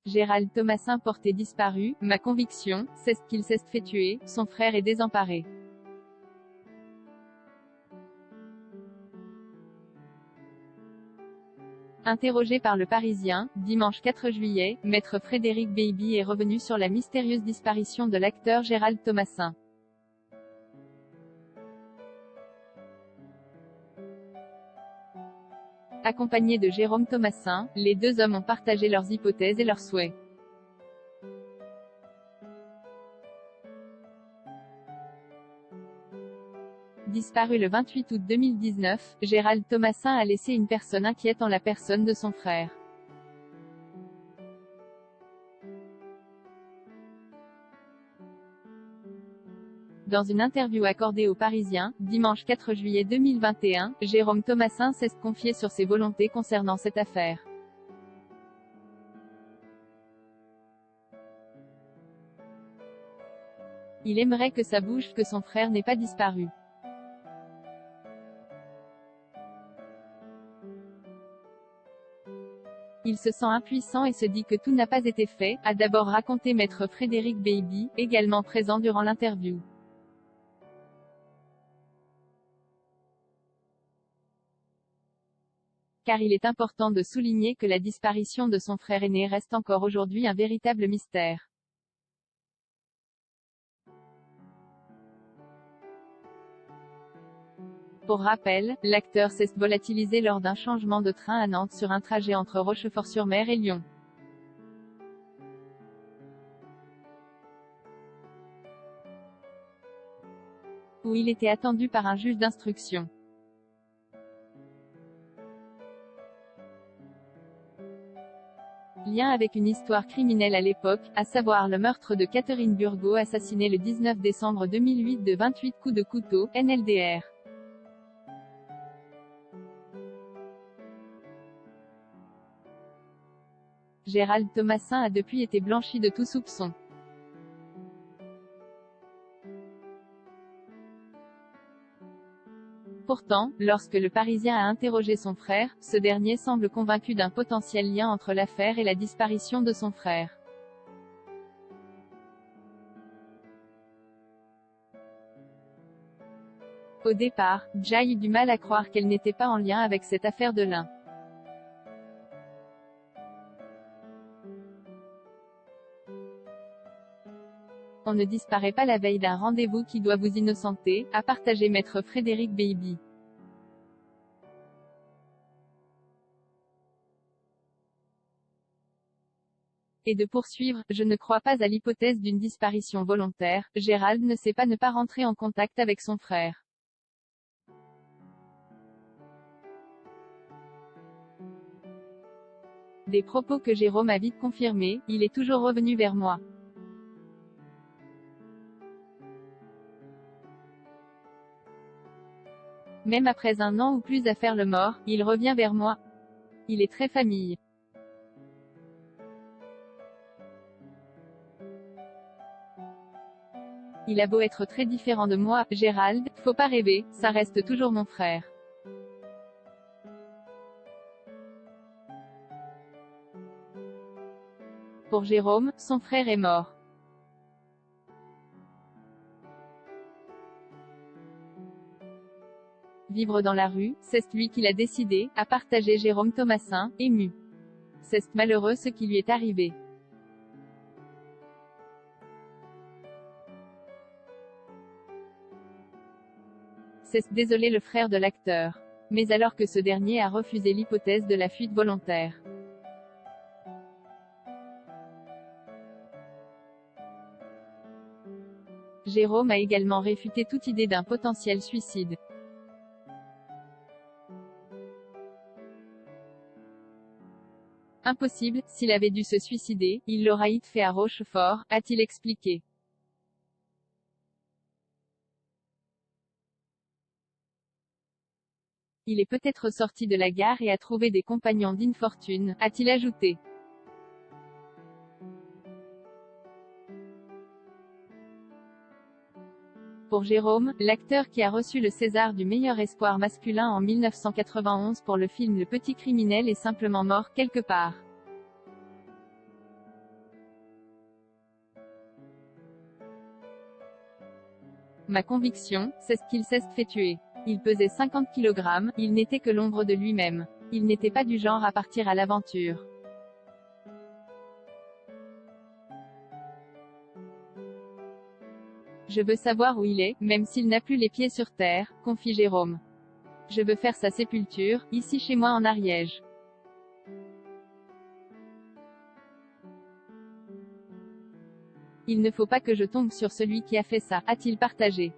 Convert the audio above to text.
Gérald Thomassin porté disparu. Ma conviction, c'est qu'il s'est fait tuer, son frère est désemparé. Interrogé par Le Parisien, dimanche 4 juillet, maître Frédéric Beiby est revenu sur la mystérieuse disparition de l'acteur Gérald Thomassin. Accompagnés de Jérôme Thomassin, les deux hommes ont partagé leurs hypothèses et leurs souhaits. Disparu le 28 août 2019, Gérald Thomassin a laissé une personne inquiète en la personne de son frère. Dans une interview accordée au Parisien, dimanche 4 juillet 2021, Jérôme Thomassin s'est confié sur ses volontés concernant cette affaire. Il aimerait que ça bouge, que son frère n'ait pas disparu. Il se sent impuissant et se dit que tout n'a pas été fait, a d'abord raconté maître Frédéric Beiby, également présent durant l'interview. Car il est important de souligner que la disparition de son frère aîné reste encore aujourd'hui un véritable mystère. Pour rappel, l'acteur s'est volatilisé lors d'un changement de train à Nantes sur un trajet entre Rochefort-sur-Mer et Lyon. Où il était attendu par un juge d'instruction. Lien avec une histoire criminelle à l'époque, à savoir le meurtre de Catherine Burgot assassinée le 19 décembre 2008 de 28 coups de couteau, NLDR. Gérald Thomassin a depuis été blanchi de tout soupçon. Pourtant, lorsque Le Parisien a interrogé son frère, ce dernier semble convaincu d'un potentiel lien entre l'affaire et la disparition de son frère. Au départ, Jay eut du mal à croire qu'elle n'était pas en lien avec cette affaire de l'un. On ne disparaît pas la veille d'un rendez-vous qui doit vous innocenter, a partagé maître Frédéric Beiby. Et de poursuivre, je ne crois pas à l'hypothèse d'une disparition volontaire, Gérald ne sait pas ne pas rentrer en contact avec son frère. Des propos que Jérôme a vite confirmés, il est toujours revenu vers moi. Même après un an ou plus à faire le mort, il revient vers moi. Il est très famille. Il a beau être très différent de moi, Gérald, faut pas rêver, ça reste toujours mon frère. Pour Jérôme, son frère est mort. Vivre dans la rue, c'est lui qui l'a décidé, a partagé Jérôme Thomassin, ému. C'est malheureux ce qui lui est arrivé. C'est désolé le frère de l'acteur. Mais alors que ce dernier a refusé l'hypothèse de la fuite volontaire. Jérôme a également réfuté toute idée d'un potentiel suicide. Impossible, s'il avait dû se suicider, il l'aurait fait à Rochefort, a-t-il expliqué. Il est peut-être sorti de la gare et a trouvé des compagnons d'infortune, a-t-il ajouté. Pour Jérôme, l'acteur qui a reçu le César du meilleur espoir masculin en 1991 pour le film Le Petit Criminel est simplement mort quelque part. Ma conviction, c'est ce qu'il s'est fait tuer. Il pesait 50 kg, il n'était que l'ombre de lui-même. Il n'était pas du genre à partir à l'aventure. Je veux savoir où il est, même s'il n'a plus les pieds sur terre, confie Jérôme. Je veux faire sa sépulture, ici chez moi en Ariège. Il ne faut pas que je tombe sur celui qui a fait ça, a-t-il partagé.